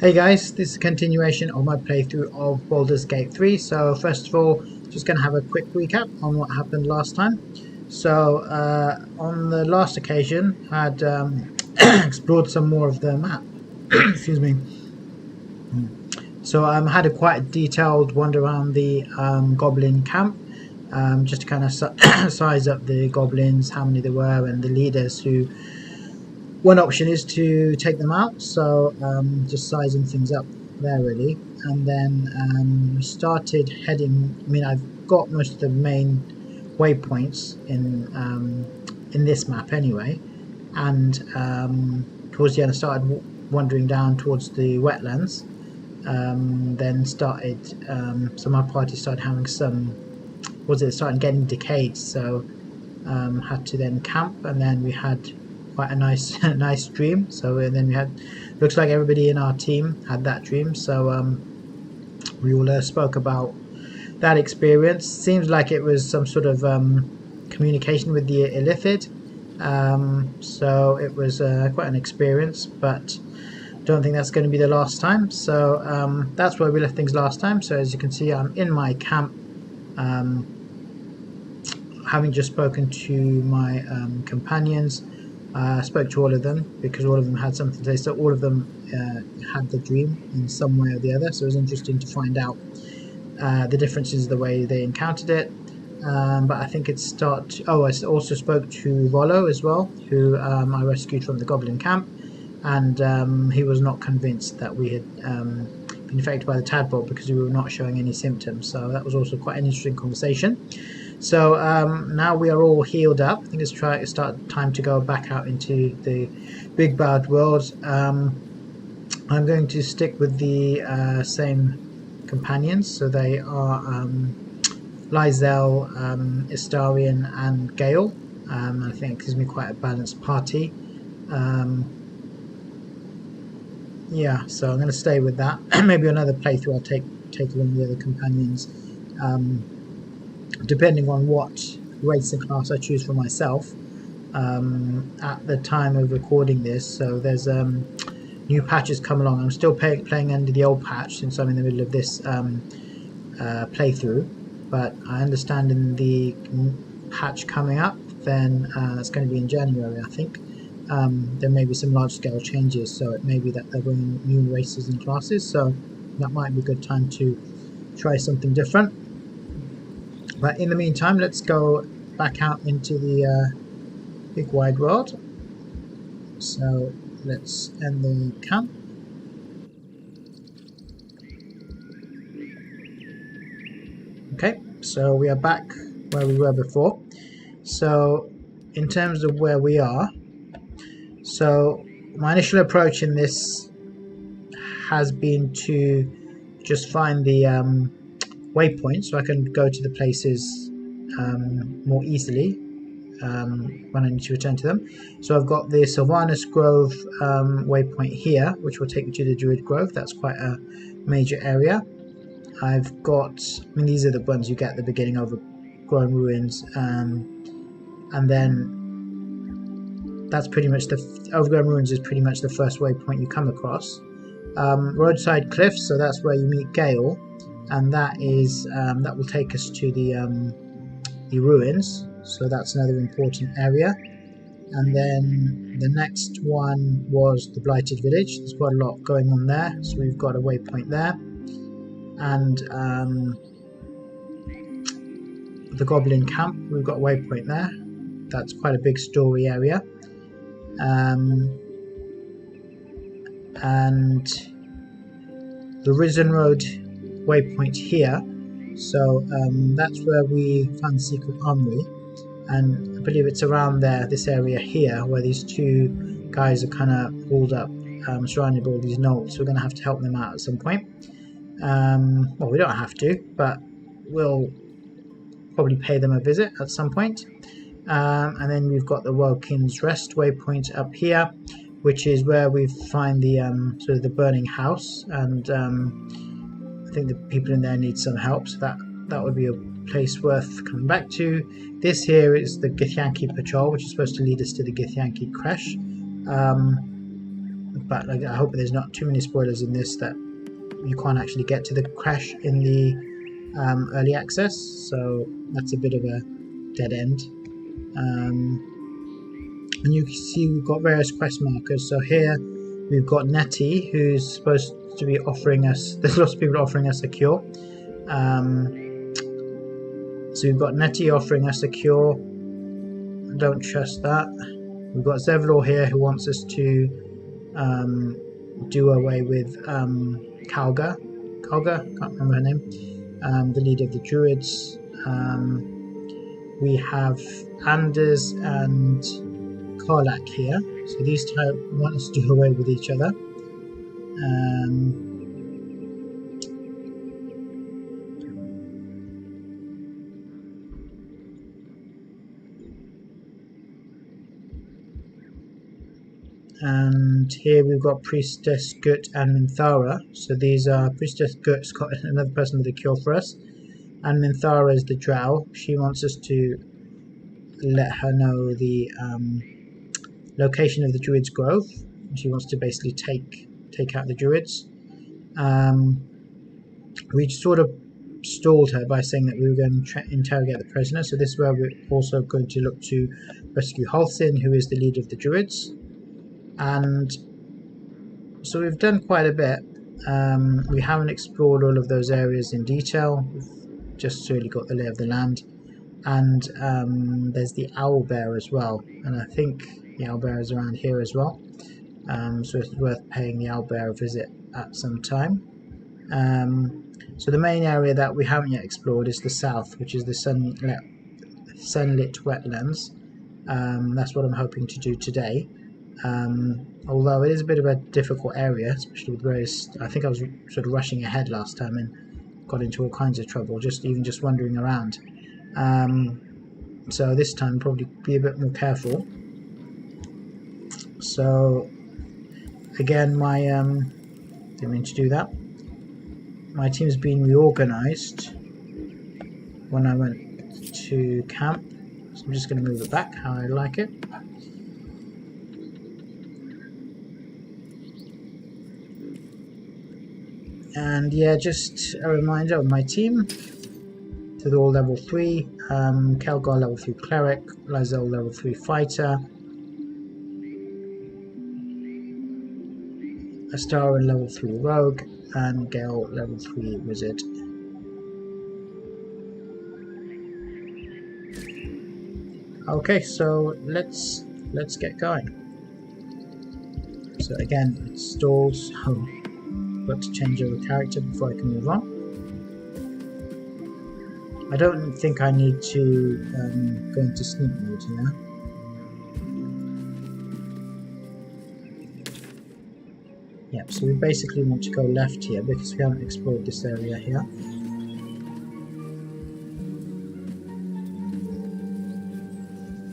Hey guys, this is a continuation of my playthrough of Baldur's Gate 3. So first of all, just going to have a quick recap on what happened last time. So on the last occasion, I had explored some more of the map. Excuse me. So I had a quite detailed wander around the goblin camp, just to kind of size up the goblins, how many there were, and the leaders who... One option is to take them out, so just sizing things up there really, and then we started heading. I mean, I've got most of the main waypoints in this map anyway, and towards the end I started wandering down towards the wetlands. Then started so my party started having some, started getting decayed, so had to then camp, and then we had quite a nice dream. So and then we had, looks like everybody in our team had that dream, so we all spoke about that experience. Seems like it was some sort of communication with the Illithid, so it was quite an experience, but don't think that's going to be the last time. So that's where we left things last time. So as you can see, I'm in my camp, having just spoken to my companions. I spoke to all of them because all of them had something to say, so all of them had the dream in some way or the other, so it was interesting to find out the differences, the way they encountered it. But I think it's I also spoke to Rollo as well, who I rescued from the goblin camp, and he was not convinced that we had been infected by the tadpole because we were not showing any symptoms, so that was also quite an interesting conversation. So now we are all healed up. I think it's time to go back out into the big bad world. I'm going to stick with the same companions. So they are Lizel, Istarian, and Gale. I think it gives me quite a balanced party. Yeah, so I'm going to stay with that. Maybe another playthrough I'll take along the other companions. Depending on what race and class I choose for myself at the time of recording this. So there's new patches come along. I'm still playing under the old patch since I'm in the middle of this playthrough, but I understand in the patch coming up, then that's going to be in January, I think. There may be some large-scale changes, so it may be that they're bringing new races and classes, so that might be a good time to try something different. But in the meantime, let's go back out into the big wide world. So let's end the camp. Okay, so we are back where we were before. So in terms of where we are, so my initial approach in this has been to just find the waypoints so I can go to the places more easily when I need to return to them. So I've got the Sylvanus Grove waypoint here, which will take me to the Druid Grove. That's quite a major area. I've got, I mean, these are the ones you get at the beginning of Overgrown Ruins, and then that's pretty much Overgrown Ruins is pretty much the first waypoint you come across. Roadside Cliffs, so that's where you meet Gale, and that is that will take us to the ruins, so that's another important area. And then the next one was the Blighted Village. There's quite a lot going on there, so we've got a waypoint there. And the Goblin Camp, we've got a waypoint there. That's quite a big story area. And the Risen Road waypoint here, so that's where we found the secret armory, and I believe it's around there, this area here, where these two guys are kind of pulled up, surrounded by all these gnolls. So we're going to have to help them out at some point. Well, we don't have to, but we'll probably pay them a visit at some point. And then we've got the Wokin's Rest waypoint up here, which is where we find the sort of the burning house, and I think the people in there need some help, so that would be a place worth coming back to. This here is the Githyanki Patrol, which is supposed to lead us to the Githyanki Creche, but like, I hope there's not too many spoilers in this that you can't actually get to the crash in the early access, so that's a bit of a dead end. And you can see we've got various quest markers. So here we've got Nettie, who's supposed to be offering us, there's lots of people offering us a cure. So we've got Nettie offering us a cure. Don't trust that. We've got Zevlor here who wants us to do away with Kalga, can't remember her name, the leader of the Druids. We have Anders and Karlak here, so these two want us to do away with each other. And here we've got Priestess Gut and Minthara. So these are Priestess Gut's got another person with a cure for us, and Minthara is the drow. She wants us to let her know the location of the Druids' Grove. She wants to basically take out the Druids. We sort of stalled her by saying that we were going to interrogate the prisoner. So this is where we're also going to look to rescue Halsin, who is the leader of the Druids. And so we've done quite a bit. We haven't explored all of those areas in detail. We've just really got the lay of the land. And there's the owlbear as well, and I think the owlbear is around here as well, so it's worth paying the owlbear a visit at some time. So the main area that we haven't yet explored is the south, which is the sunlit wetlands. That's what I'm hoping to do today, although it is a bit of a difficult area, especially with various, I think I was sort of rushing ahead last time and got into all kinds of trouble just wandering around. So this time probably be a bit more careful. So again, my didn't mean to do that. My team's been reorganized when I went to camp, so I'm just going to move it back how I like it. And yeah, just a reminder of my team. So they're all level 3, Kelgar level 3 cleric, Lizelle level 3 fighter, Astara level 3 rogue, and Gale level 3 wizard. Okay, so let's get going. So again, it stalls, so I've got to change over character before I can move on. I don't think I need to go into sneak mode here. Yep, so we basically want to go left here because we haven't explored this area here.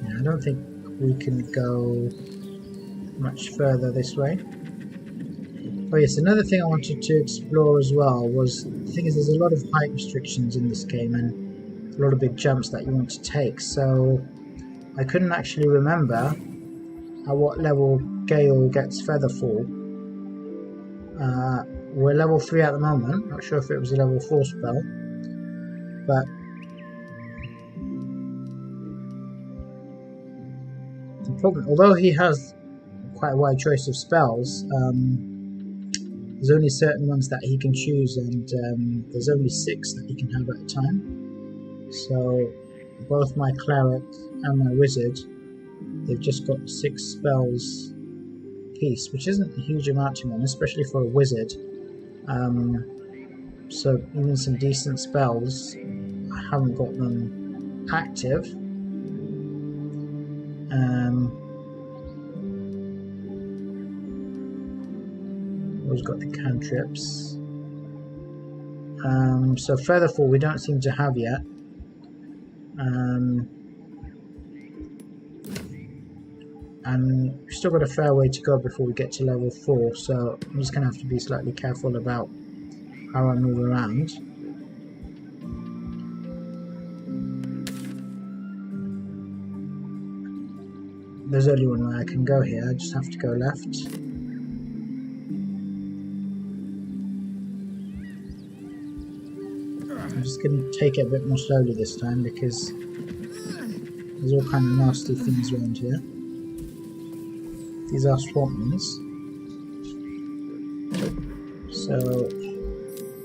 Yeah, I don't think we can go much further this way. Oh yes, another thing I wanted to explore as well was, the thing is there's a lot of height restrictions in this game and a lot of big jumps that you want to take, so I couldn't actually remember at what level Gale gets Featherfall. We're level 3 at the moment, not sure if it was a level 4 spell, but the problem, although he has quite a wide choice of spells, there's only certain ones that he can choose, and there's only 6 that he can have at a time. So both my cleric and my wizard, they've just got 6 spells piece, which isn't a huge amount to me, especially for a wizard. So even some decent spells, I haven't got them active. We've got the cantrips. So Featherfall we don't seem to have yet. And we've still got a fair way to go before we get to level 4, so I'm just going to have to be slightly careful about how I move around. There's only one way I can go here, I just have to go left. I'm just going to take it a bit more slowly this time because there's all kind of nasty things around here. These are swampmans. So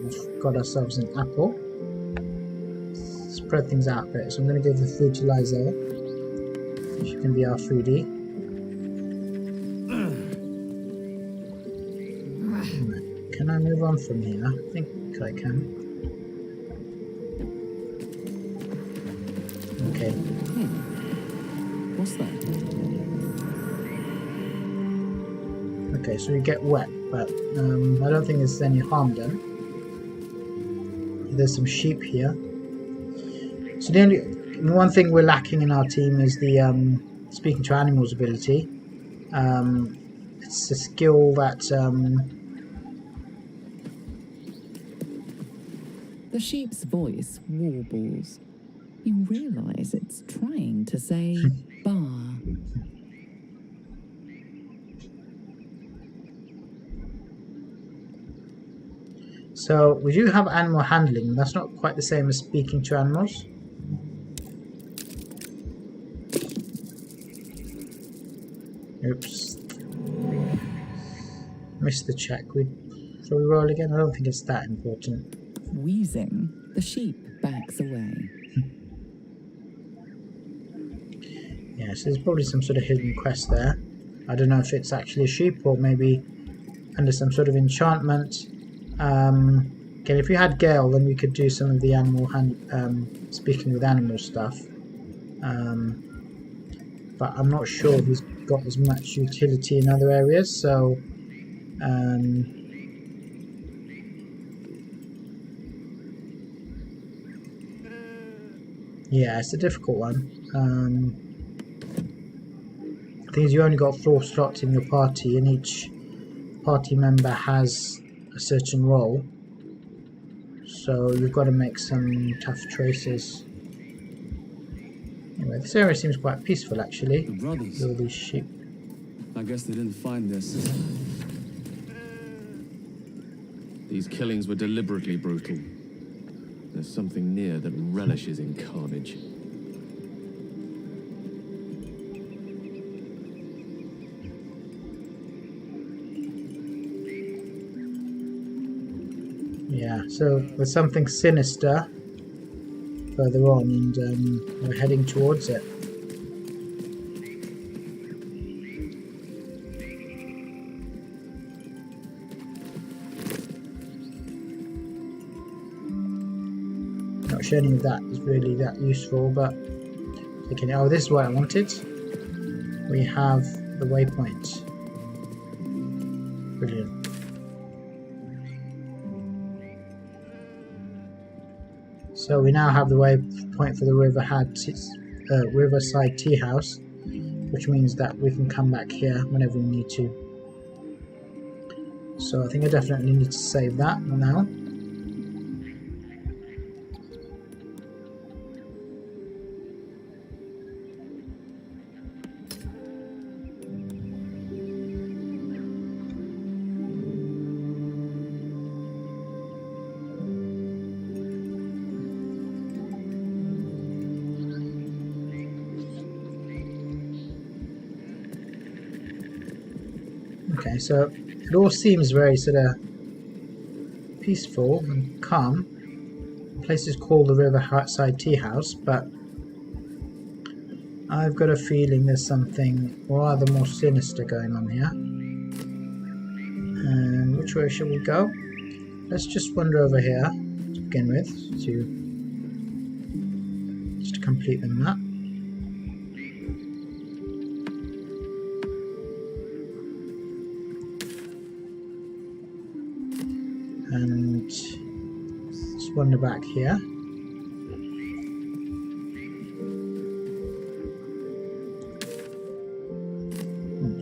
we've got ourselves an apple. Spread things out a bit. So I'm going to give the food to Liza. She can be our foodie. Right. Can I move on from here? I think I can. Okay. What's that? Okay, so we get wet, but I don't think there's any harm done. There's some sheep here. So the only one thing we're lacking in our team is the speaking to animals ability. It's a skill that The sheep's voice warbles. You realise it's trying to say bar. so we do have animal handling. That's not quite the same as speaking to animals. Oops. Missed the check. Shall we roll again? I don't think it's that important. Wheezing, the sheep backs away. Yeah, so there's probably some sort of hidden quest there. I don't know if it's actually a sheep or maybe under some sort of enchantment. Again, if we had Gale, then we could do some of the animal speaking with animal stuff. But I'm not sure if he's got as much utility in other areas, so yeah, it's a difficult one. The thing is, you only got 4 slots in your party, and each party member has a certain role, so you've got to make some tough choices. Anyway, this area seems quite peaceful actually. The brothers. With all these sheep. I guess they didn't find this. These killings were deliberately brutal. There's something near that relishes in carnage. Yeah, so there's something sinister further on, and we're heading towards it. Not sure any of that is really that useful, but thinking, oh, this is what I wanted. We have the waypoint. Brilliant. So we now have the waypoint for the Riverside Teahouse, which means that we can come back here whenever we need to. So I think I definitely need to save that now. Okay, so it all seems very sort of peaceful and calm. The place is called the Riverside Teahouse, but I've got a feeling there's something rather more sinister going on here. And which way should we go? Let's just wander over here to begin with, just to complete the map. And let's wander back here.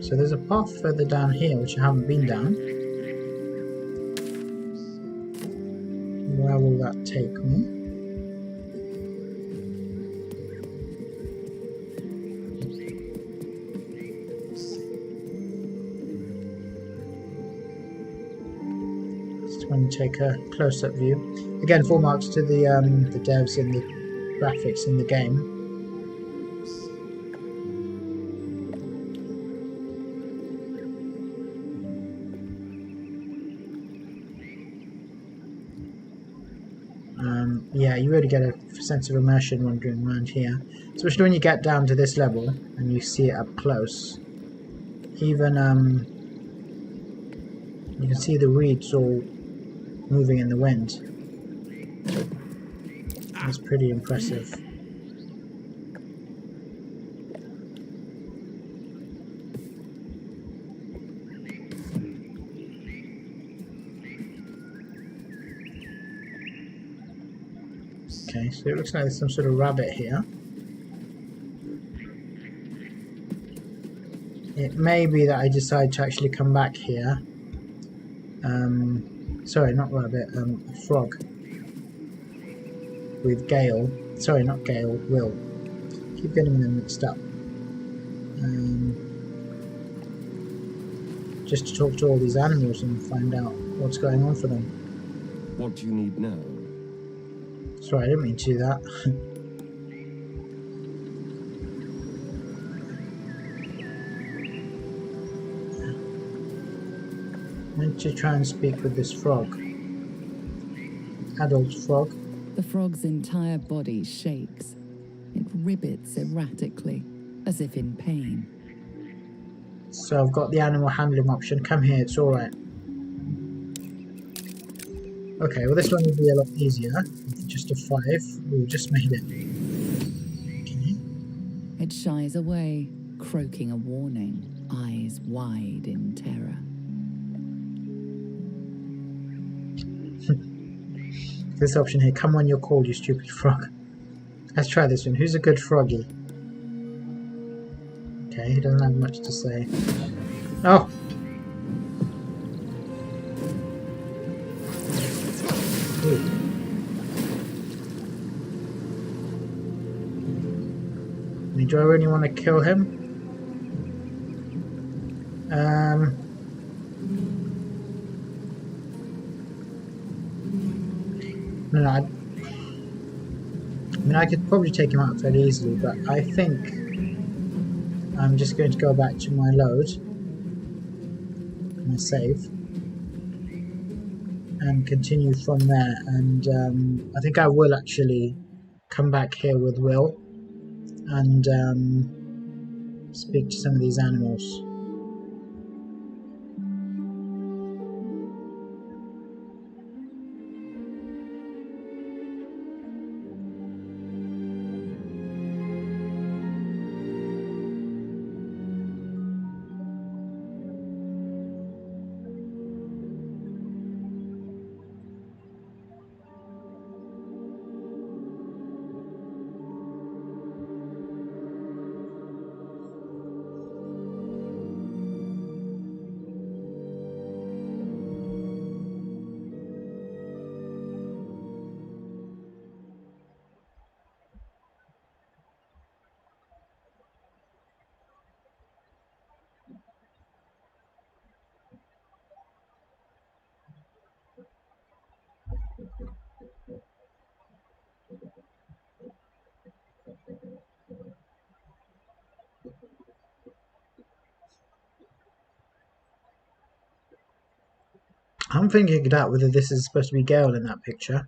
So there's a path further down here which I haven't been down. Where will that take me? Just want to take a close-up view. Again, full marks to the devs and the graphics in the game. Yeah, you really get a sense of immersion wandering around here, especially when you get down to this level and you see it up close. Even you can see the reeds all moving in the wind. That's pretty impressive. Okay, so it looks like there's some sort of rabbit here. It may be that I decide to actually come back here. Sorry, not rabbit, a frog. With Gale. Sorry, not Gale, Will. Keep getting them mixed up. Just to talk to all these animals and find out what's going on for them. What do you need now? Sorry, I didn't mean to do that. I meant to try and speak with this frog. Adult frog. The frog's entire body shakes. It ribbits erratically, as if in pain. So I've got the animal handling option. Come here, it's alright. Okay, well this one will be a lot easier. Just a 5. We just made it. Okay. It shies away, croaking a warning, eyes wide in terror. This option here, come when you're called, you stupid frog. Let's try this one. Who's a good froggy? Okay, he doesn't have much to say. Oh! Ooh. I mean, do I really want to kill him? No, I mean, I could probably take him out fairly easily, but I think I'm just going to go back to my load, my save, and continue from there. And I think I will actually come back here with Will and speak to some of these animals. I'm thinking out whether this is supposed to be Gale in that picture.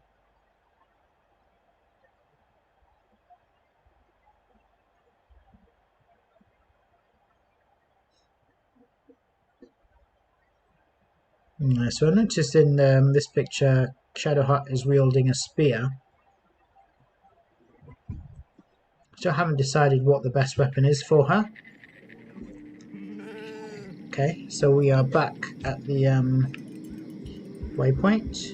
So I noticed in this picture, Shadowheart is wielding a spear. Still haven't decided what the best weapon is for her. Okay, so we are back at the waypoint.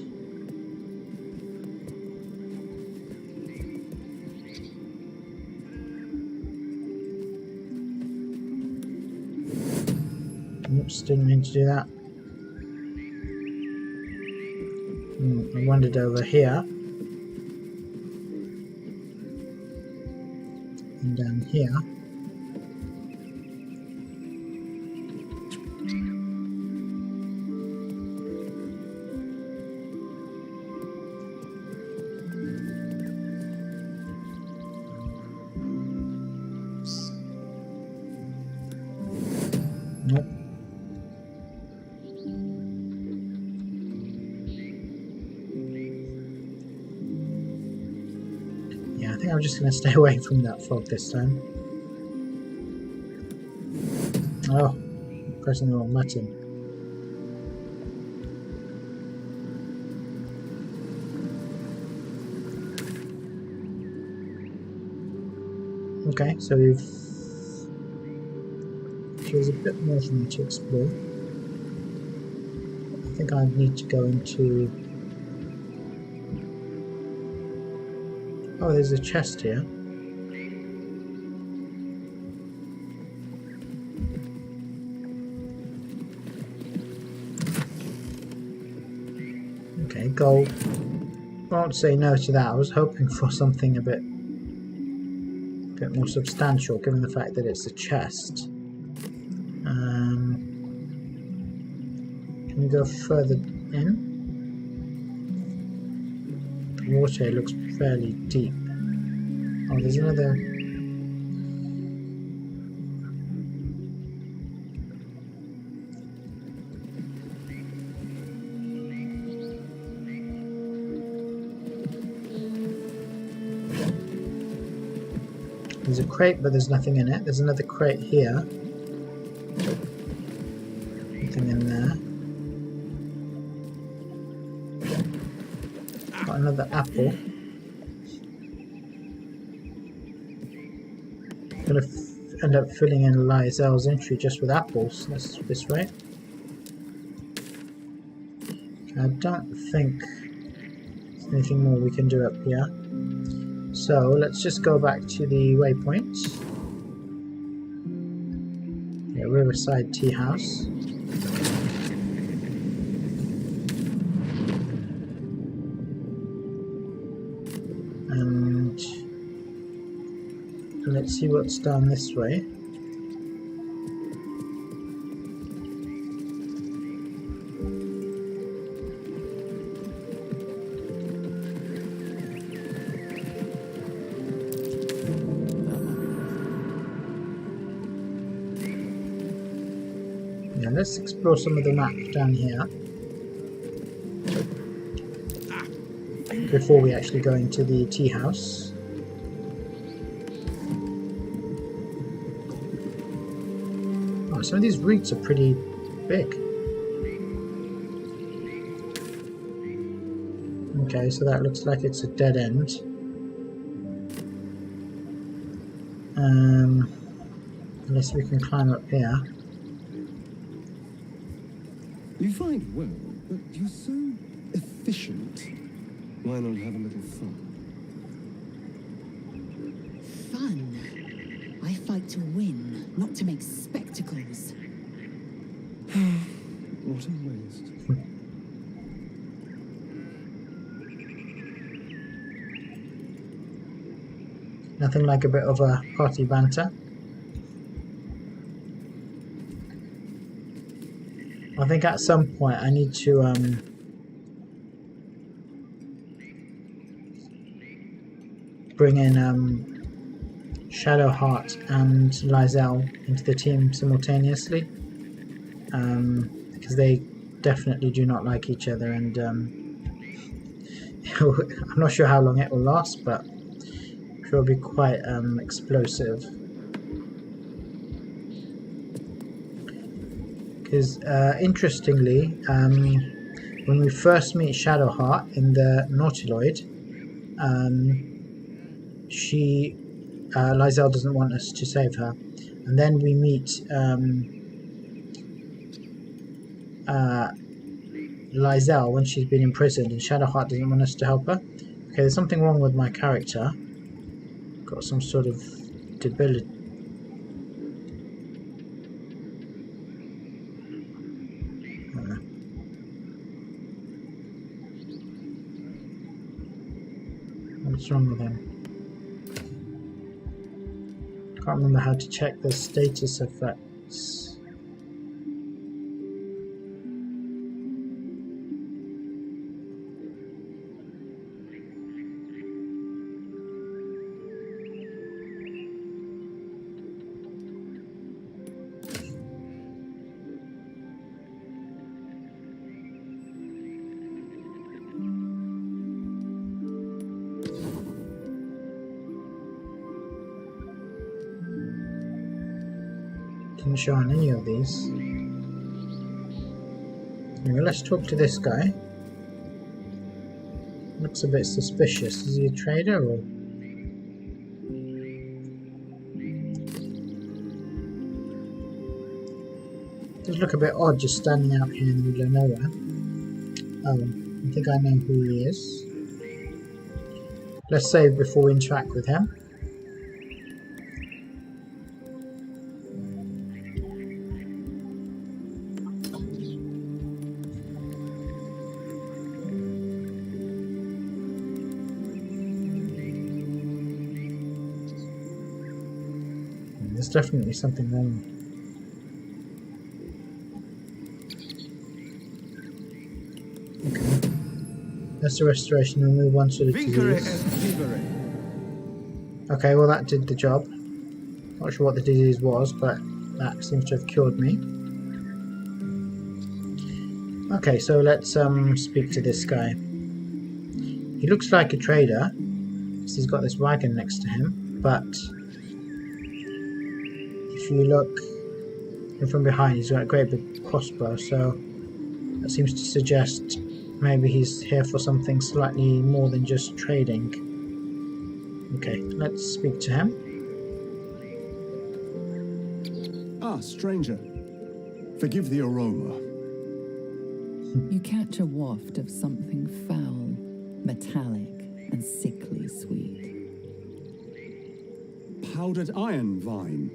Oops, didn't mean to do that. I wandered over here. And down here. think I'm just going to stay away from that fog this time. Oh, pressing the wrong button. Okay, so there's a bit more for me to explore. I think I need to go into... Oh, there's a chest here. Okay, gold. Won't say no to that. I was hoping for something a bit more substantial, given the fact that it's a chest. Can we go further in? The water looks fairly deep. Oh, there's another... There's a crate, but there's nothing in it. There's another crate here. Nothing in there. Got another apple. Gonna end up filling in Lysel's entry just with apples. That's this right. I don't think there's anything more we can do up here. So let's just go back to the waypoint. Yeah, Riverside Teahouse. And let's see what's down this way. Yeah, let's explore some of the map down here before we actually go into the tea house. Oh, some of these roots are pretty big. Okay, so that looks like it's a dead end. Unless we can climb up here. You fight well, but you're so efficient. Why not have a little fun? Fun? I fight to win, not to make spectacles. What a waste. Nothing like a bit of a party banter. I think at some point I need to bring in Shadowheart and Lysel into the team simultaneously, because they definitely do not like each other, and I'm not sure how long it will last, but I'm sure it'll be quite explosive. Because interestingly, when we first meet Shadowheart in the Nautiloid, Lysel doesn't want us to save her, and then we meet Lysel when she's been imprisoned, and Shadowheart doesn't want us to help her. Okay, there's something wrong with my character. Got some sort of debility. What's wrong with him? Can't remember how to check the status effects. Didn't show on any of these. Anyway, let's talk to this guy. Looks a bit suspicious. Is he a trader or? Does look a bit odd just standing out here in the middle of nowhere. Oh, I think I know who he is. Let's save before we interact with him. There's definitely something wrong. Okay. That's the restoration. We'll move on to the disease. Okay, well that did the job. Not sure what the disease was, but that seems to have cured me. Okay, so let's speak to this guy. He looks like a trader. So he's got this wagon next to him, but if you look from behind, he's got a great big crossbow, so that seems to suggest maybe he's here for something slightly more than just trading. Okay, let's speak to him. Ah, stranger. Forgive the aroma. You catch a waft of something foul, metallic, and sickly sweet. Powdered iron vine.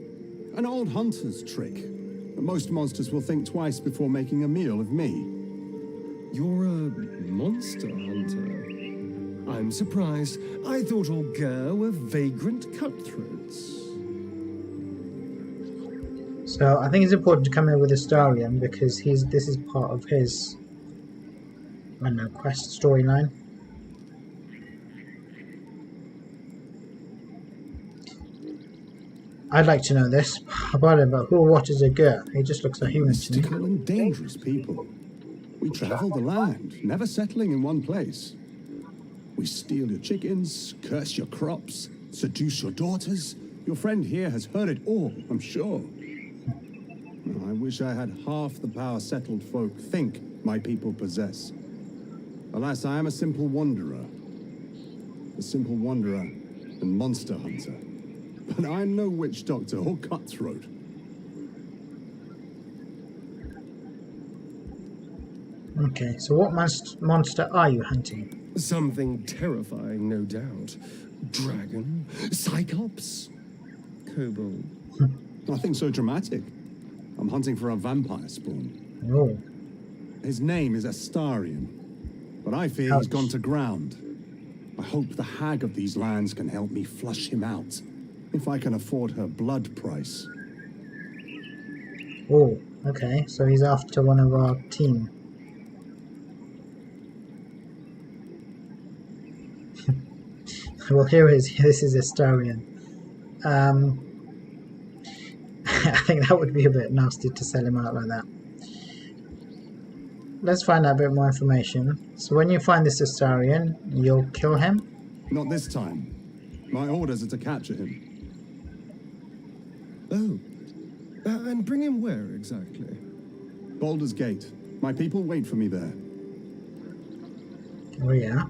An old hunter's trick. Most monsters will think twice before making a meal of me. You're a monster hunter. I'm surprised. I thought all Ger were vagrant cutthroats. So I think it's important to come in with Astarion because this is part of his, I don't know, quest storyline. I'd like to know this about him, but who or what is a Ger? He just looks like human to me. Mystical and dangerous people. We travel the land, never settling in one place. We steal your chickens, curse your crops, seduce your daughters. Your friend here has heard it all, I'm sure. I wish I had half the power settled folk think my people possess. Alas, I am a simple wanderer. A simple wanderer and monster hunter. But I'm no witch doctor or cutthroat. Okay, so what monster are you hunting? Something terrifying, no doubt. Dragon? Cyclops? Kobold? Nothing so dramatic. I'm hunting for a vampire spawn. Oh, His name is Astarion, but I fear he's Ouch. gone to ground. I hope the hag of these lands can help me flush him out, if I can afford her blood price. oh, okay, so he's after one of our team. Well, here is this is Astarion. I think that would be a bit nasty to sell him out like that. Let's find out a bit more information. So when you find this Astarion, you'll kill him? Not this time. My orders are to capture him. Oh. And bring him where exactly? Baldur's Gate. My people wait for me there. Oh yeah.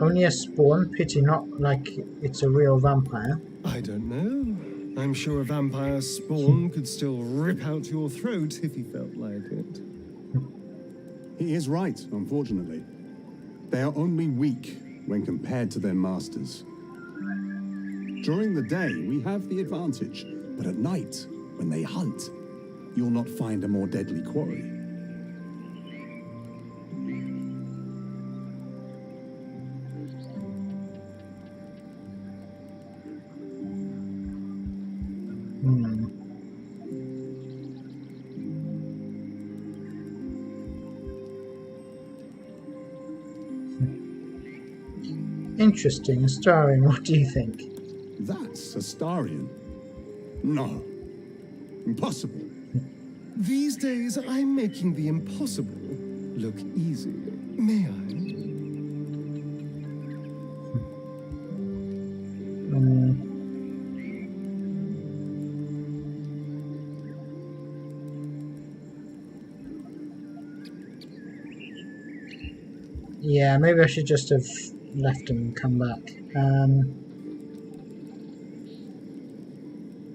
Only a spawn, pity not like it's a real vampire. I don't know. I'm sure a vampire spawn could still rip out your throat if he felt like it. He is right, unfortunately. They are only weak when compared to their masters. During the day, we have the advantage, but at night, when they hunt, you'll not find a more deadly quarry. Interesting, Astarion, what do you think? That's Astarion. No. Impossible. These days, I'm making the impossible look easy. May I? Yeah, maybe I should just have left him and come back.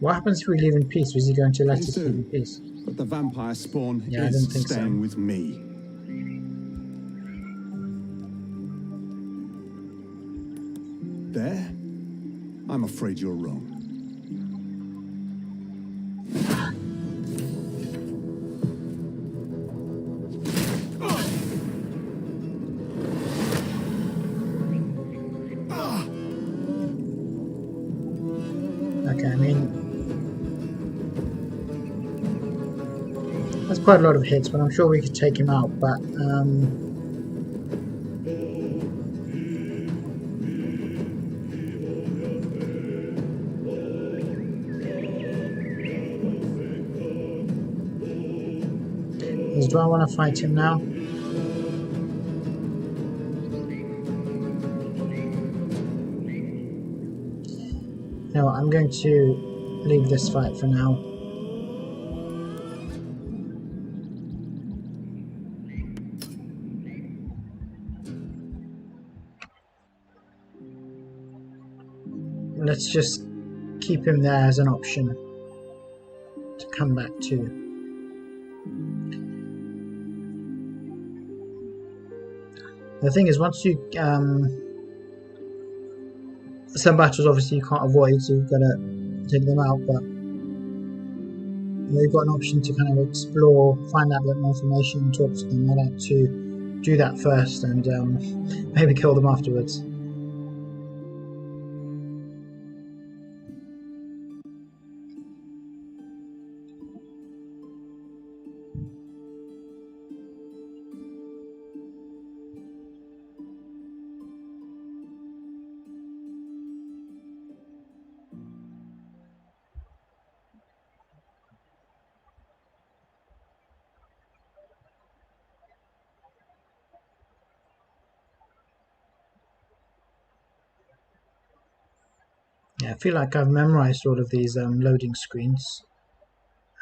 What happens if we leave in peace? Was he going to let Please us leave in do. peace? But the vampire spawn Yeah, I is didn't think so. staying with me. There? I'm afraid you're wrong. Okay, I mean, that's quite a lot of hits, but I'm sure we could take him out. But do I want to fight him now? No, I'm going to leave this fight for now. Let's just keep him there as an option to come back to. The thing is, once you some battles obviously you can't avoid, so you've got to take them out, but you've got an option to kind of explore, find out a bit more information, talk to them. I like to do that first and maybe kill them afterwards. Yeah, I feel like I've memorized all of these loading screens.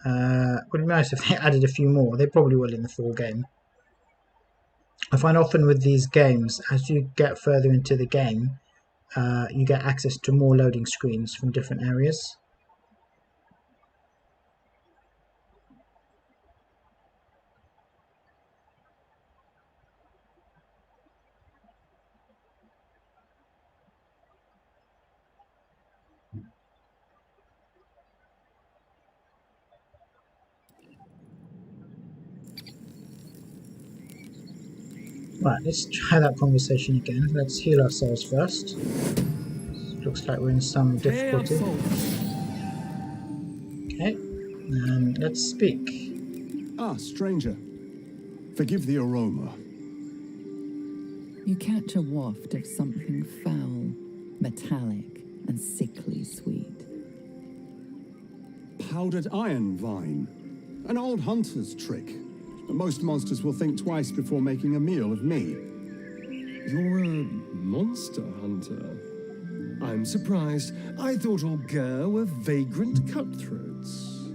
Would be nice if they added a few more. They probably will in the full game. I find often with these games, as you get further into the game, you get access to more loading screens from different areas. Right, let's try that conversation again. Let's heal ourselves first. Looks like we're in some difficulty. Okay, and let's speak. Ah, stranger. Forgive the aroma. You catch a waft of something foul, metallic, and sickly sweet. Powdered iron vine. An old hunter's trick. But most monsters will think twice before making a meal of me. You're a monster hunter. I'm surprised. I thought all Gur were vagrant cutthroats.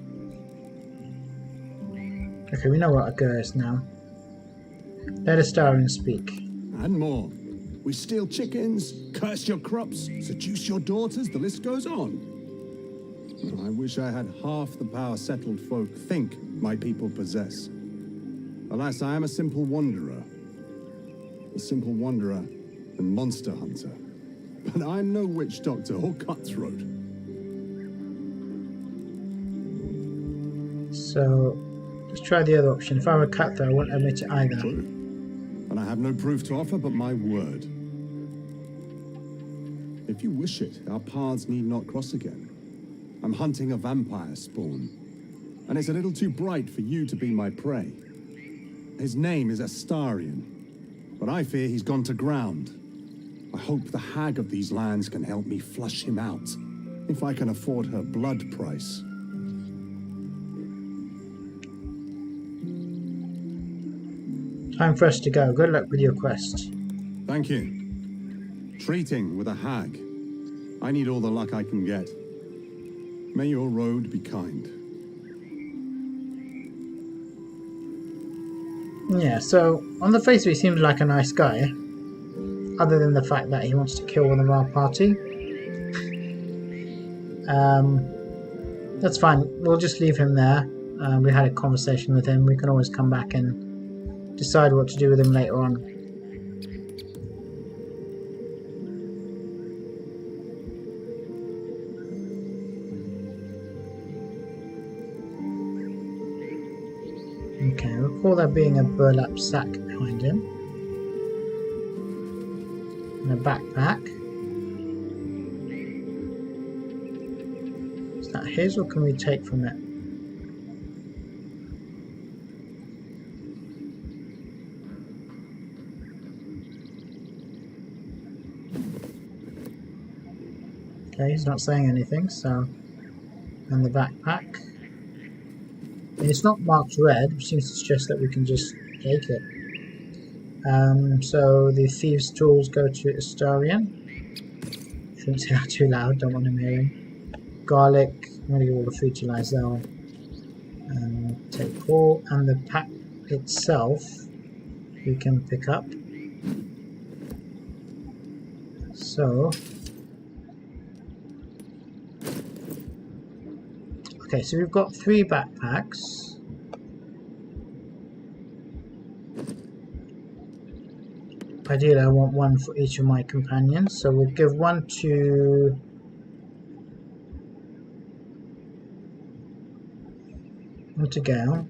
Okay, we know what a gur is now. Let us star and speak. And more. We steal chickens, curse your crops, seduce your daughters, the list goes on. I wish I had half the power settled folk think my people possess. Alas, I am a simple wanderer. A simple wanderer and monster hunter. But I'm no witch doctor or cutthroat. So, let's try the other option. If I were a cutthroat, I wouldn't admit it either. True. And I have no proof to offer but my word. If you wish it, our paths need not cross again. I'm hunting a vampire spawn. And it's a little too bright for you to be my prey. His name is Astarion, but I fear he's gone to ground. I hope the hag of these lands can help me flush him out, if I can afford her blood price. Time for us to go. Good luck with your quest. Thank you. Treating with a hag. I need all the luck I can get. May your road be kind. Yeah, so on the face of it, he seems like a nice guy, other than the fact that he wants to kill one of our party. That's fine. We'll just leave him there. We had a conversation with him. We can always come back and decide what to do with him later on. Okay, recall there being a burlap sack behind him. And a backpack. Is that his, or can we take from it? Okay, he's not saying anything, so... And the backpack. And it's not marked red, which seems to suggest that we can just take it. So the thieves' tools go to Astarion. Shouldn't say that too loud, don't want him hearing. Garlic, I'm going to give all the food to Lysel. Take Paul, and the pack itself we can pick up. So... Okay, so we've got 3 backpacks. Ideally, I want one for each of my companions, so we'll give one to... Gale.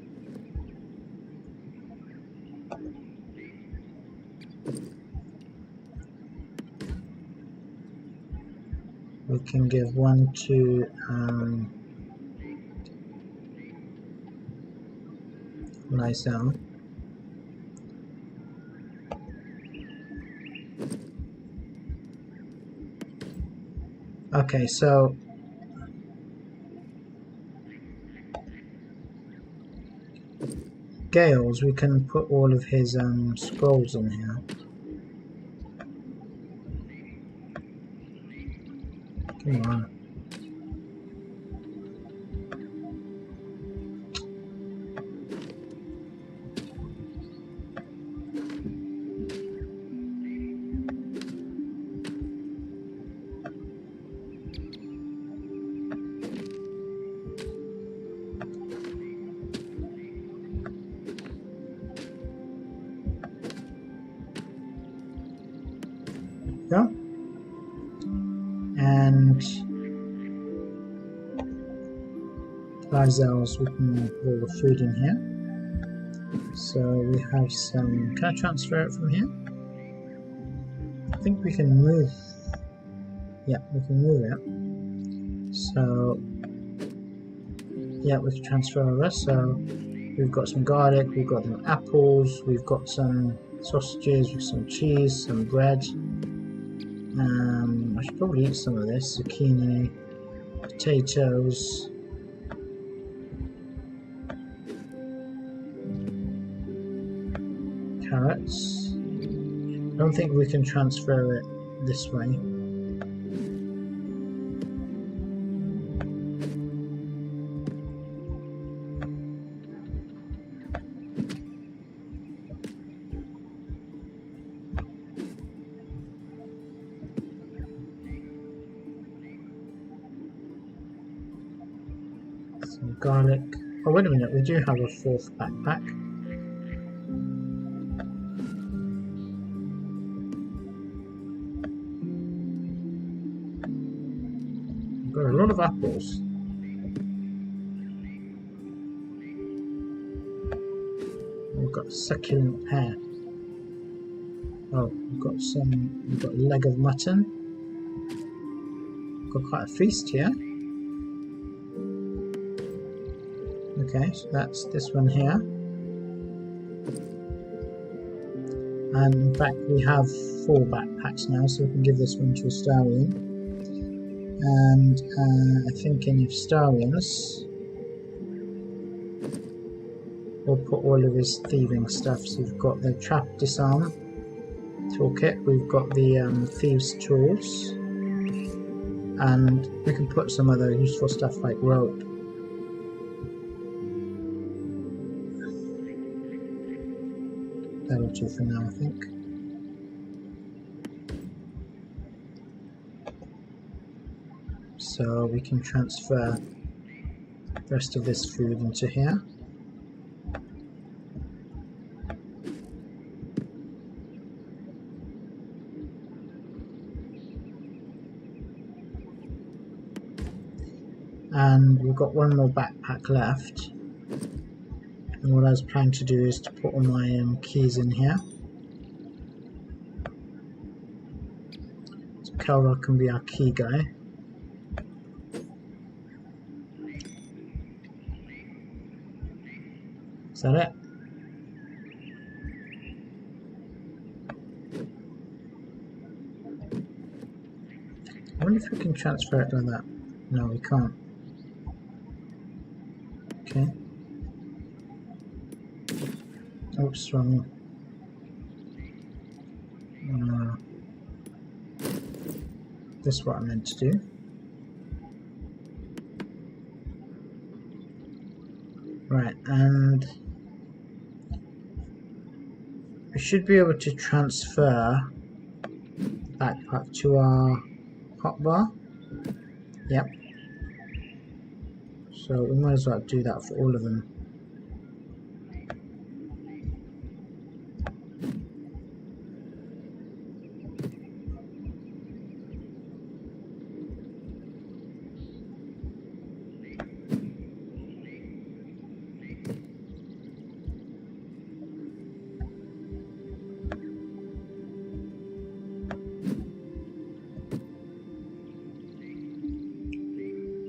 We can give one to... Lysel. Okay, so Gale's, we can put all of his scrolls in here. Come on. Go. And Lysel's, we can put all the food in here. So we have some... Can I transfer it from here? I think we can move... Yeah, we can move it. So... Yeah, we can transfer over. So we've got some garlic, we've got some apples, we've got some sausages with some cheese, some bread. I should probably eat some of this. Zucchini, potatoes. Carrots. I don't think we can transfer it this way. Some garlic. Oh, wait a minute, we do have a 4th backpack. We've got a lot of apples. We've got succulent pear. Oh, we've got a leg of mutton. We've got quite a feast here. Okay, so that's this one here. And in fact, we have 4 backpacks now, so we can give this one to Astarion. And I think in Astarion's, we'll put all of his thieving stuff. So we've got the trap disarm toolkit, we've got the thieves tools, and we can put some other useful stuff like rope. Level 2 for now, I think. So we can transfer the rest of this food into here. And we've got one more backpack left. And what I was planning to do is to put all my keys in here. So Kelra can be our key guy. Is that it? I wonder if we can transfer it like that. No, we can't. Okay. Oops, wrong one. This is what I meant to do. Right, and we should be able to transfer backpack to our hotbar. Yep. So we might as well do that for all of them.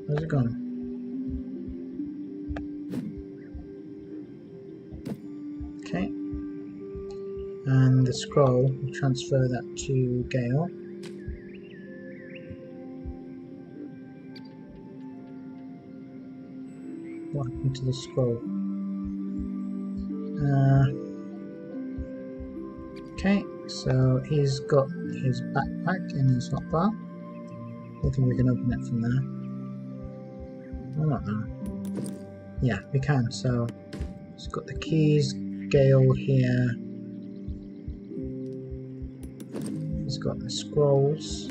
Where's it gone? Okay. And the scroll, we'll transfer that to Gale. What happened to the scroll? Okay, so he's got his backpack in his hotbar. I think we can open it from there. Well, not now. Yeah, we can. So he's got the keys. Gale here. He's got the scrolls.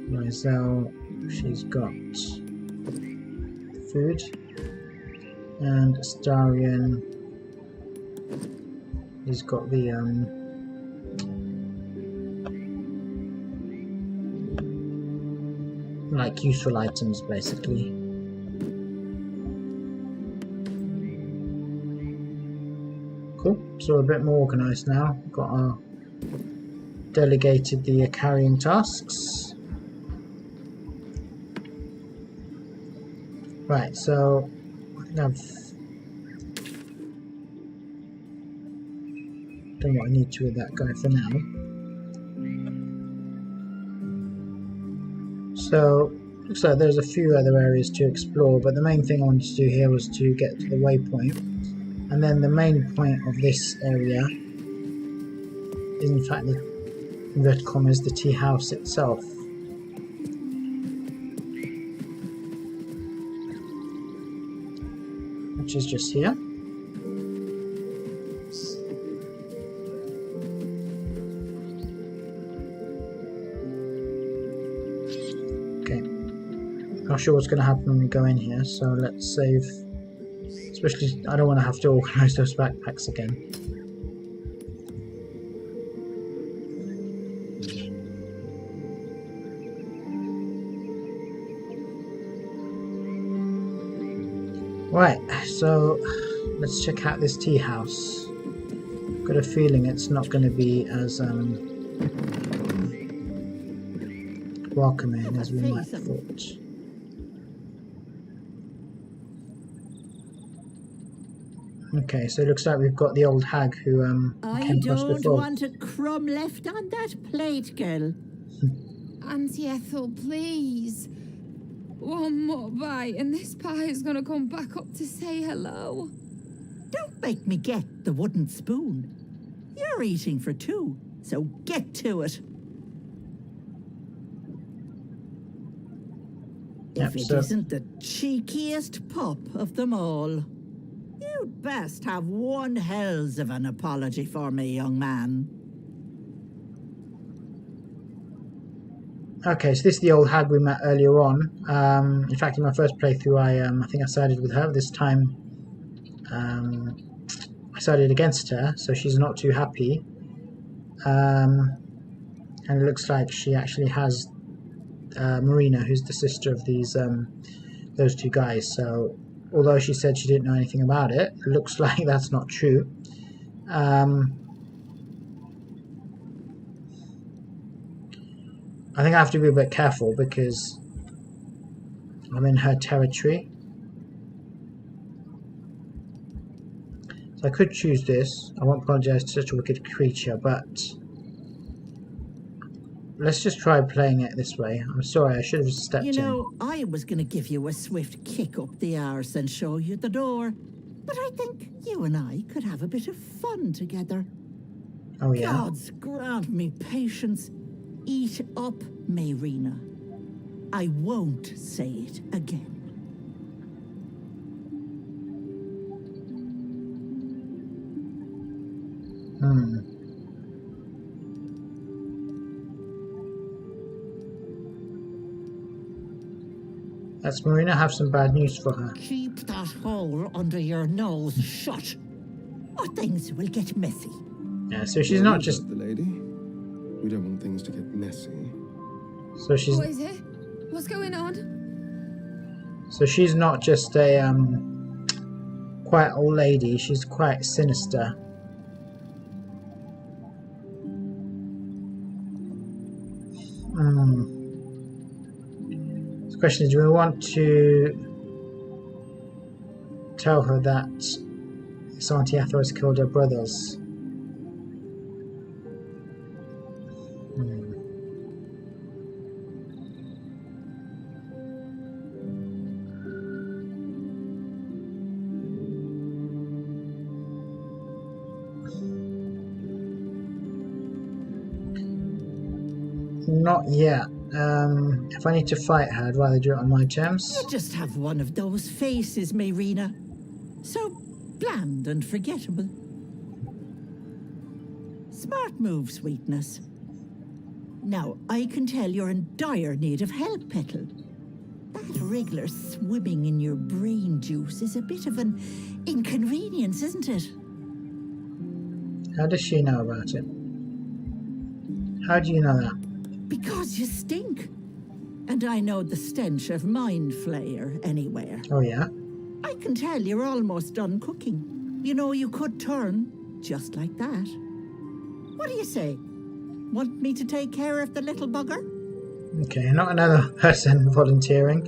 Rizal, she's got the food. And Astarion, he's got the like useful items basically. Cool, so we're a bit more organised now. We've got our delegated the carrying tasks. Right, so I think I've done what I need to with that guy for now. So looks like there's a few other areas to explore, but the main thing I wanted to do here was to get to the waypoint, and then the main point of this area is in fact the inverted commas the tea house itself. Which is just here. Okay. Not sure what's going to happen when we go in here, so let's save. Especially, I don't want to have to organise those backpacks again. Right, so let's check out this tea house. Got a feeling it's not going to be as welcoming as we might have thought. Okay, so it looks like we've got the old hag who came to us I don't before. want a crumb left on that plate, girl. Auntie Ethel, please. One more bite and this pie is gonna come back up to say hello. Don't make me get the wooden spoon. You're eating for two, so get to it. Yep, If it so isn't the cheekiest pup of them all. You'd best have one hells of an apology for me, young man. Okay, so this is the old hag we met earlier on. In fact, in my first playthrough, I think I sided with her. This time, I sided against her, so she's not too happy. And it looks like she actually has Marina, who's the sister of those two guys. So, although she said she didn't know anything about it, it looks like that's not true. I think I have to be a bit careful because I'm in her territory. So I could choose this. I won't apologize to such a wicked creature, but let's just try playing it this way. I'm sorry, I should have stepped in. You know, I was going to give you a swift kick up the arse and show you the door. But I think you and I could have a bit of fun together. Oh, yeah? Gods grant me patience. Eat up, Marina. I won't say it again. Let's Marina have some bad news for her. Keep that hole under your nose shut, or things will get messy. Yeah, so she's not just... The lady. We don't want things to get messy. So she's... What is it? What's going on? So she's not just a quiet old lady, she's quite sinister. The question is, do we want to tell her that Teahouse has killed her brothers? Not yet. If I need to fight her, I'd rather do it on my terms. You just have one of those faces, Marina. So bland and forgettable. Smart move, sweetness. Now, I can tell you're in dire need of help, Petal. That regular swimming in your brain juice is a bit of an inconvenience, isn't it? How does she know about it? How do you know that? Because you stink. And I know the stench of mind flayer anywhere. Oh, yeah? I can tell you're almost done cooking. You know, you could turn just like that. What do you say? Want me to take care of the little bugger? Okay, not another person volunteering.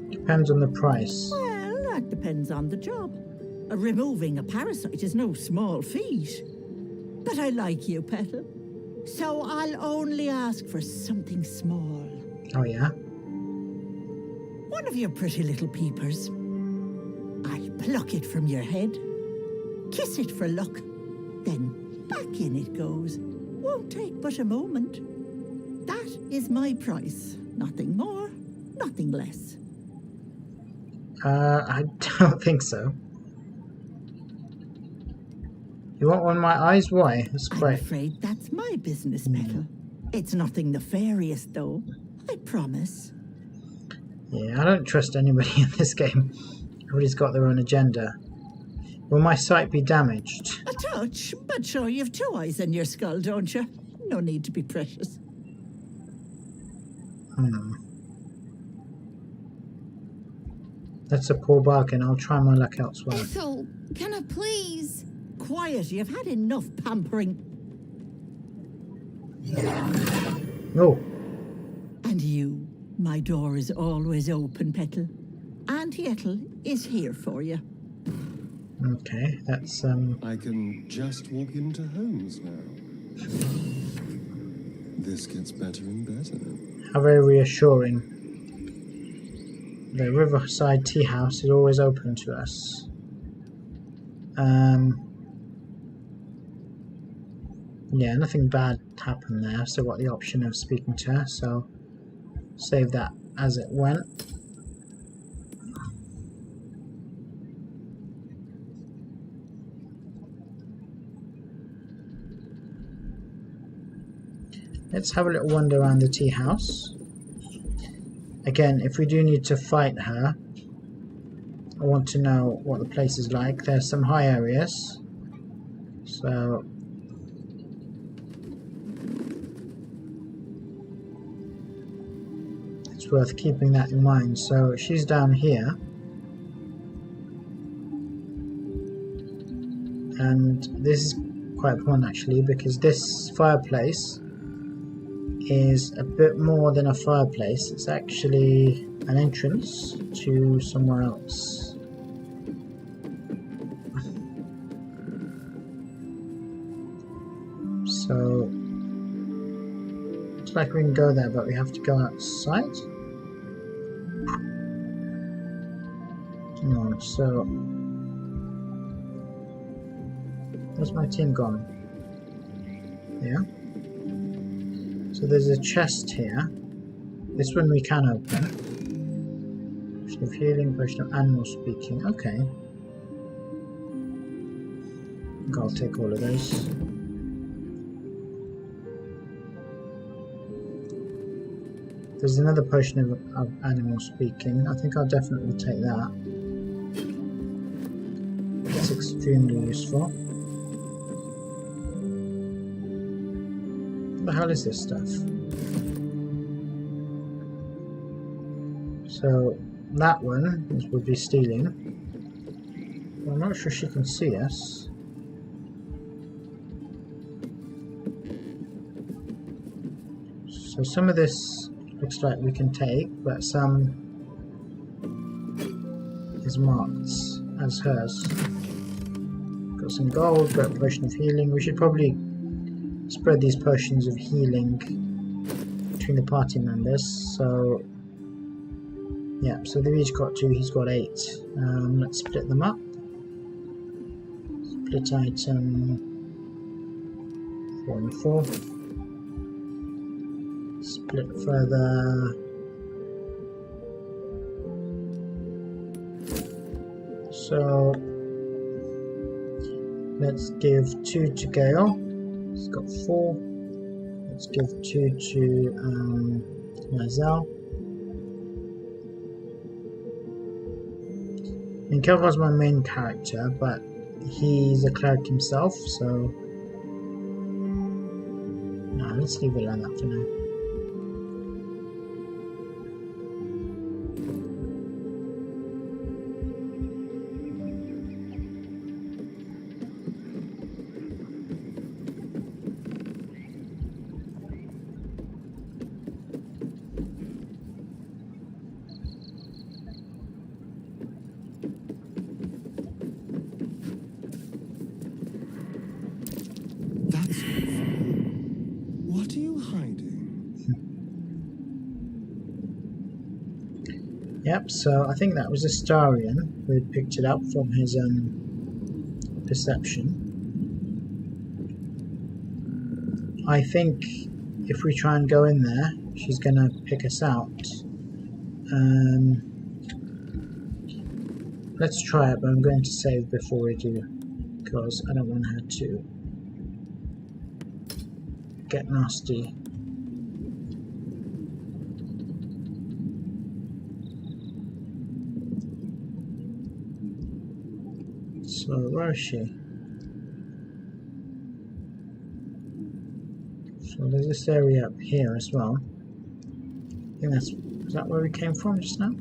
Depends on the price. Well, that depends on the job. Removing a parasite is no small feat. But I like you, Petal. So I'll only ask for something small. Oh, yeah? One of your pretty little peepers. I'll pluck it from your head, kiss it for luck, then back in it goes. Won't take but a moment. That is my price. Nothing more, nothing less. I don't think so. You want one of my eyes? Why? That's I'm great. afraid that's my business, Petal. It's nothing nefarious, though. I promise. Yeah, I don't trust anybody in this game. Everybody's got their own agenda. Will my sight be damaged? A touch, but sure, you've two eyes in your skull, don't you? No need to be precious. That's a poor bargain. I'll try my luck elsewhere. Ethel, can I please? Quiet, you've had enough pampering. Oh, And you, my door is always open, Petal. Auntie Ethel is here for you. okay. That's I can just walk into homes now. This gets better and better. how very reassuring. The Riverside Teahouse is always open to us. Yeah, nothing bad happened there. Still got the option of speaking to her, so save that as it went. Let's have a little wander around the tea house. Again, if we do need to fight her, I want to know what the place is like. There's some high areas, so it's worth keeping that in mind. So she's down here, and this is quite important actually, because this fireplace is a bit more than a fireplace. It's actually an entrance to somewhere else. So looks like we can go there, but we have to go outside. No, so where's my team gone? Yeah. So there's a chest here. This one we can open. Potion of healing, potion of animal speaking. Okay. I think I'll take all of those. There's another potion of animal speaking. I think I'll definitely take that. That's extremely useful. What the hell is this stuff? So that one would be stealing. Well, I'm not sure she can see us. So some of this looks like we can take, but some is marked as hers. Got some gold, got a potion of healing. We should probably spread these potions of healing between the party members. So yeah, so they've each got 2, he's got 8. Let's split them up. Split item 4 and 4. Split further. So let's give 2 to Gale. He's got 4. Let's give 2 to Mazel. I mean, Kelvar's my main character, but he's a cleric himself, so no, let's leave it like that for now. Yep, so I think that was Astarion who had picked it up from his perception. I think if we try and go in there, she's going to pick us out. Let's try it, but I'm going to save before we do, because I don't want her to get nasty. So where is she? So there's this area up here as well. I think is that where we came from just now?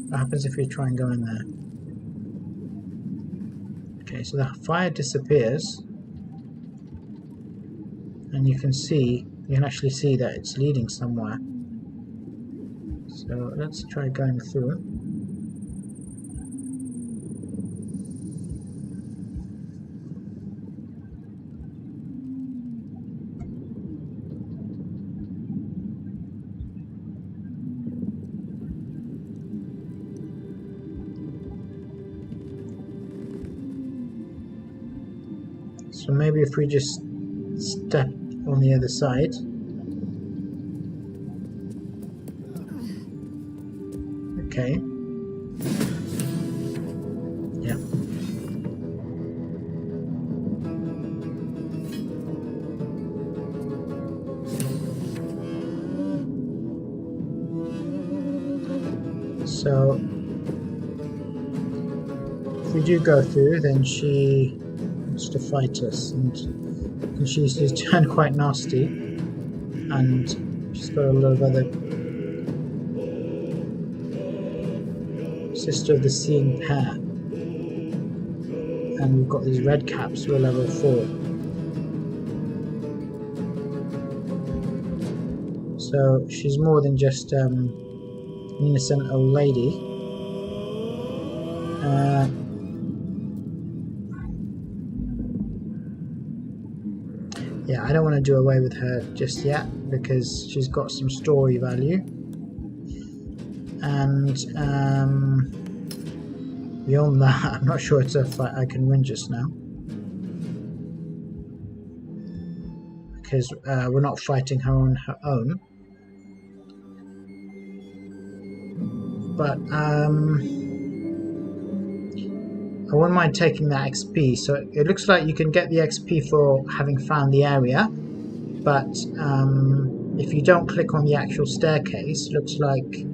What happens if we try and go in there? Okay, so the fire disappears, and you can actually see that it's leading somewhere. So let's try going through. So maybe if we just step on the other side, Okay. Yeah. So if we do go through, then she wants to fight us, and she's turned quite nasty, and she's got a lot of other Sister of the Seeing Pair, and we've got these red caps who are level 4. So she's more than just an innocent old lady. Yeah, I don't want to do away with her just yet because she's got some story value. And beyond that, I'm not sure it's a fight I can win just now. Because we're not fighting her on her own. But I wouldn't mind taking that XP. So it looks like you can get the XP for having found the area. But if you don't click on the actual staircase, it looks like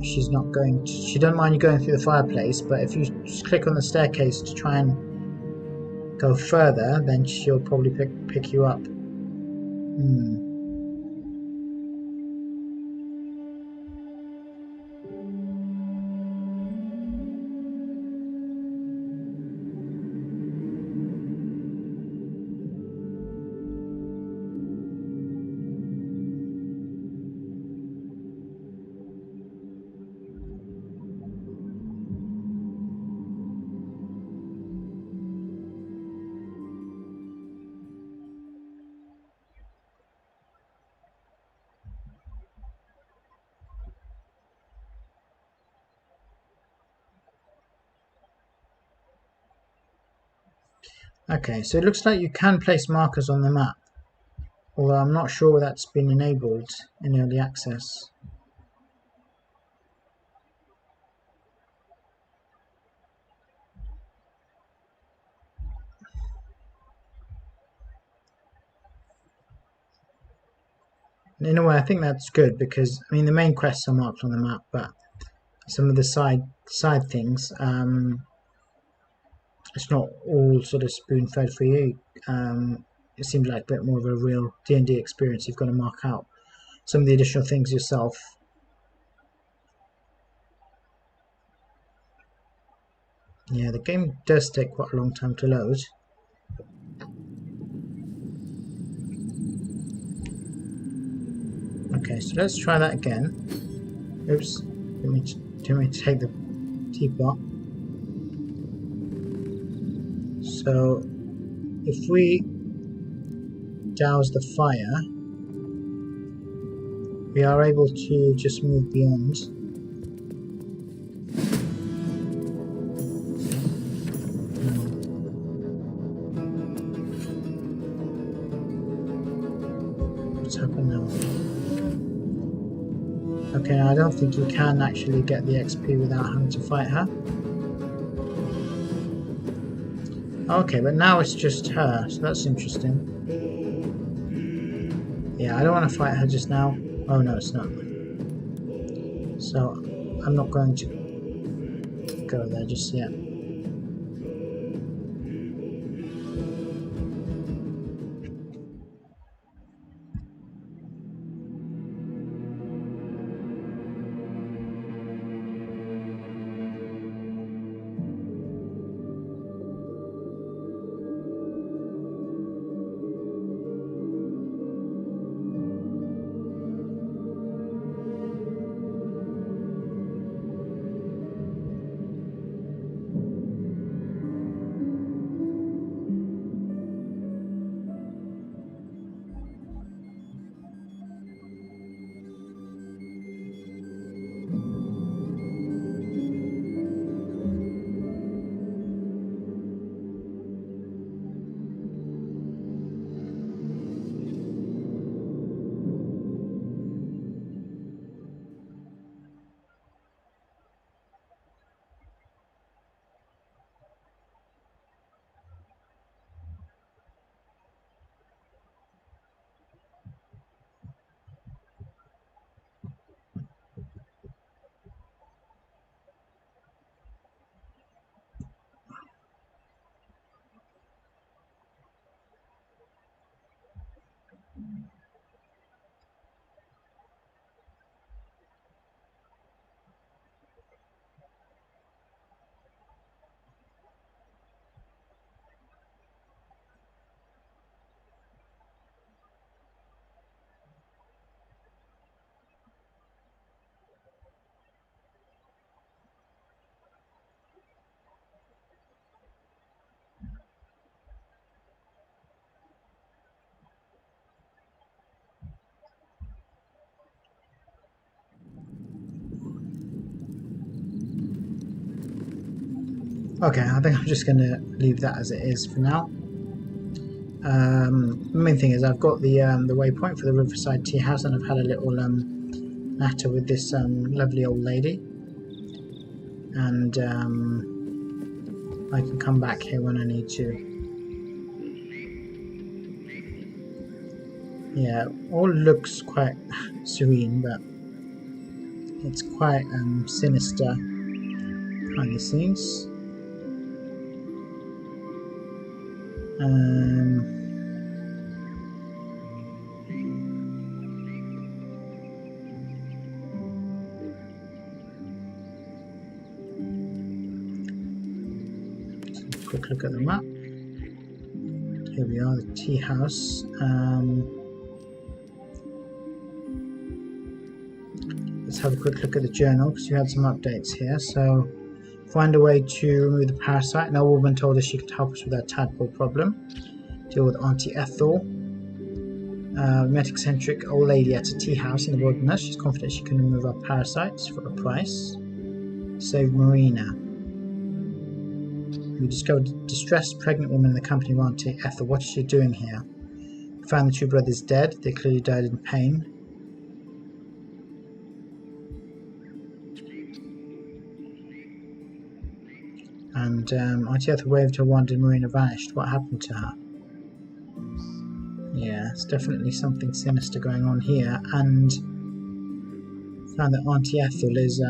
she's not going to, she doesn't mind you going through the fireplace, but if you just click on the staircase to try and go further, then she'll probably pick you up. Okay, so it looks like you can place markers on the map, although I'm not sure that's been enabled in early access. In a way, I think that's good because I mean the main quests are marked on the map, but some of the side things, it's not all sort of spoon-fed for you. It seems like a bit more of a real D&D experience. You've got to mark out some of the additional things yourself. Yeah, the game does take quite a long time to load. Okay, so let's try that again. Oops, didn't mean to take the teapot. So if we douse the fire, we are able to just move beyond. What's happened now? Okay, I don't think you can actually get the XP without having to fight her. Okay, but now it's just her, so that's interesting. Yeah, I don't want to fight her just now. Oh no, it's not. So, I'm not going to go there just yet. Okay, I think I'm just going to leave that as it is for now. The main thing is I've got the waypoint for the Riverside Teahouse, and I've had a little natter with this lovely old lady, and I can come back here when I need to. Yeah, all looks quite serene, but it's quite sinister behind the scenes. Quick look at the map. Here we are, the Teahouse. Let's have a quick look at the journal because you had some updates here. So, find a way to remove the parasite. An old woman told us she could help us with our tadpole problem. Deal with Auntie Ethel. Met eccentric old lady at a tea house in the wilderness. She's confident she can remove our parasites for a price. Save Marina. We discovered a distressed pregnant woman in the company of Auntie Ethel. What is she doing here? We found the two brothers dead. They clearly died in pain. And Auntie Ethel waved her wand and Marina vanished. What happened to her? Yeah, it's definitely something sinister going on here. And found that Auntie Ethel is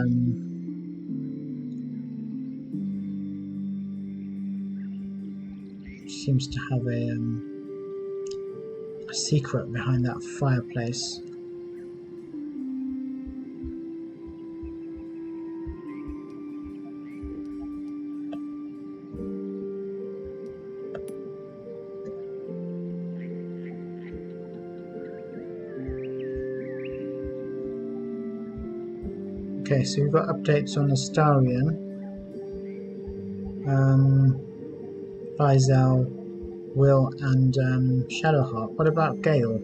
seems to have a secret behind that fireplace. Okay, so we've got updates on Astarion, Lizel, Will, and Shadowheart. What about Gale?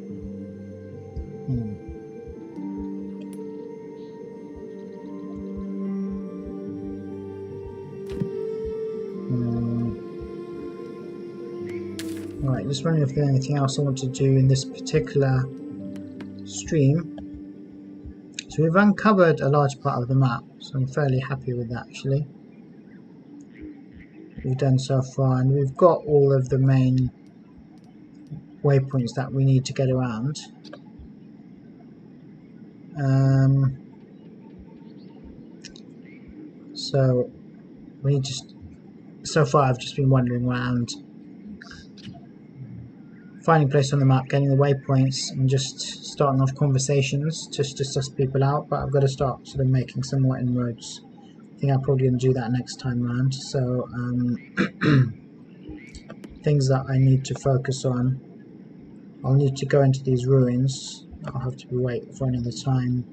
Right, just wondering if there's anything else I want to do in this particular stream. So we've uncovered a large part of the map, so I'm fairly happy with that actually. We've done so far, and we've got all of the main waypoints that we need to get around. So we just so far I've just been wandering around, finding a place on the map, getting the waypoints, and just starting off conversations just to suss people out. But I've got to start sort of making some more inroads. I think I'm probably going to do that next time around. So things that I need to focus on. I'll need to go into these ruins. I'll have to wait for another time.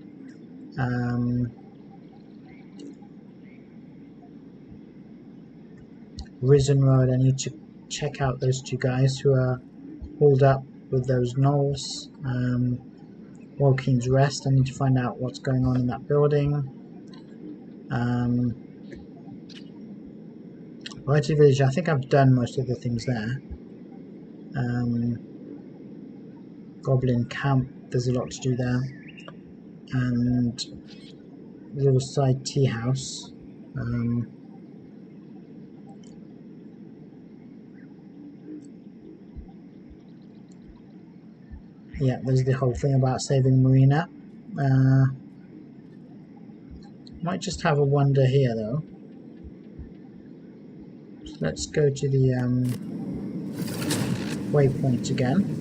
Risen Road, I need to check out those two guys who are hauled up with those gnolls. Wokeens Rest, I need to find out what's going on in that building. Whitey Village, I think I've done most of the things there. Goblin Camp, there's a lot to do there. And Riverside Teahouse. Yeah, there's the whole thing about saving Marina. Might just have a wander here though. So let's go to the waypoint again.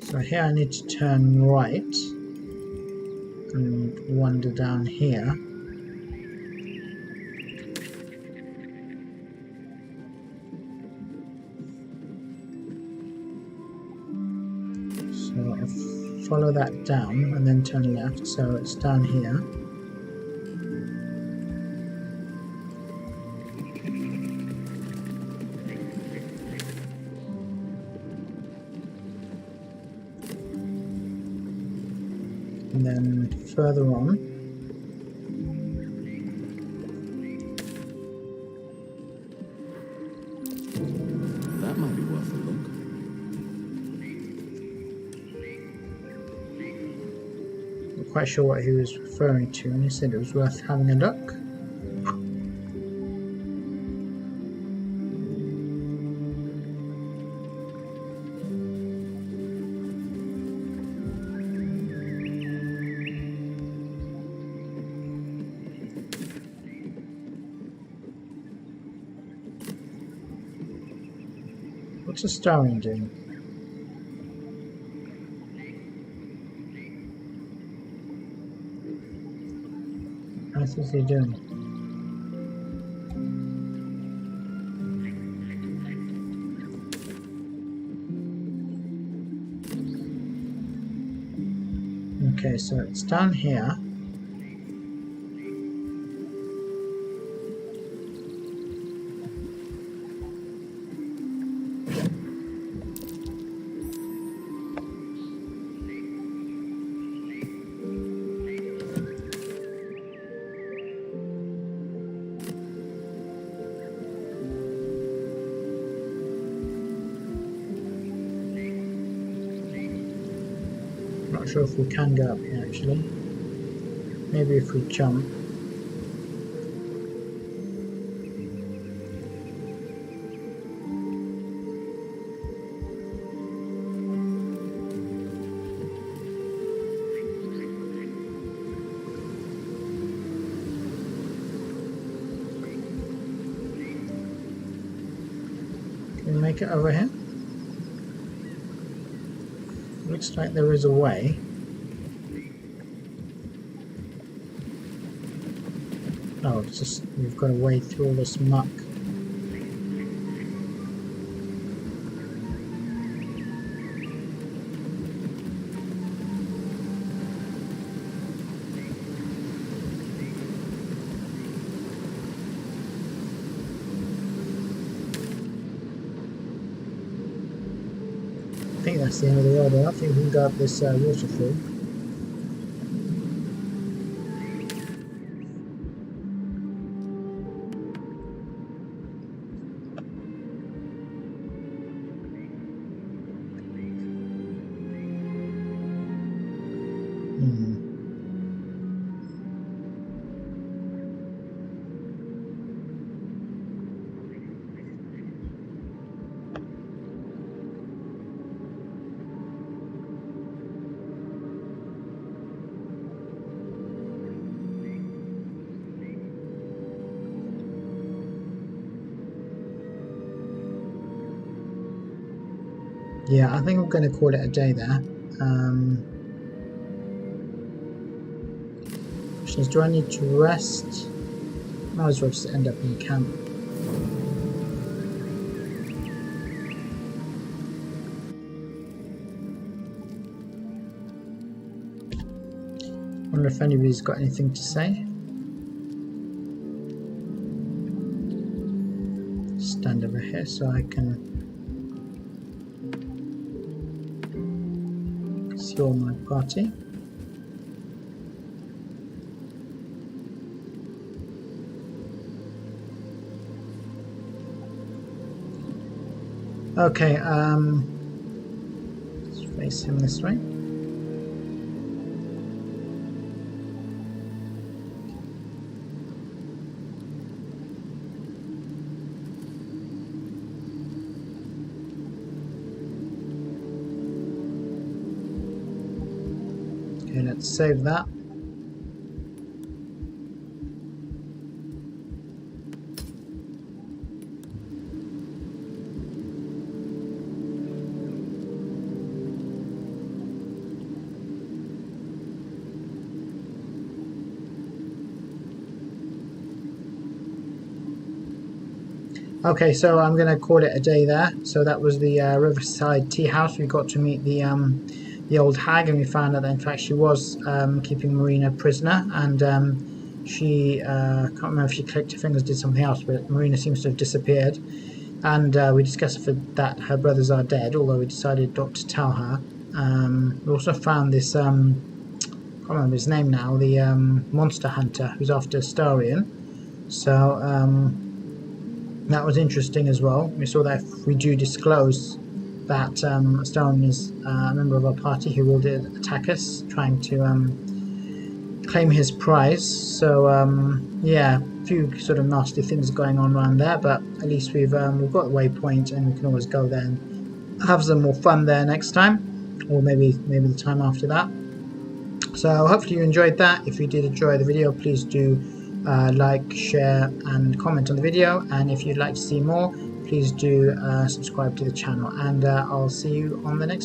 So here I need to turn right and wander down here. So I'll follow that down and then turn left, so it's down here. then further on. That might be worth a look. Not quite sure what he was referring to, and he said it was worth having a look. What's a starring doing? What is he doing? Okay, so it's down here. Not sure if we can go up here actually. Maybe if we jump. Can we make it over here? Looks like there is a way. Oh, it's just we've got to wade through all this muck. I think that's the end of the road. I don't think we can go up this waterfall. Yeah, I think I'm going to call it a day there. Question is, do I need to rest? Might as well just end up in camp. Wonder if anybody's got anything to say. Stand over here so I can see all my party. Okay, let's face him this way. Okay, let's save that. Okay, so I'm going to call it a day there. So that was the Riverside Teahouse. We got to meet the old hag, and we found out that in fact she was keeping Marina prisoner, and she can't remember if she clicked her fingers, did something else, but Marina seems to have disappeared. And we discussed that her brothers are dead, although we decided not to tell her. We also found this can't remember his name now, the monster hunter who's after Starion. So that was interesting as well. We saw that if we do disclose that Starion is a member of our party who will attack us, trying to claim his prize. So yeah, a few sort of nasty things going on around there, but at least we've got the waypoint, and we can always go there and have some more fun there next time, or maybe the time after that. So hopefully you enjoyed that. If you did enjoy the video, please do like, share and comment on the video, and if you'd like to see more, please do subscribe to the channel, and I'll see you on the next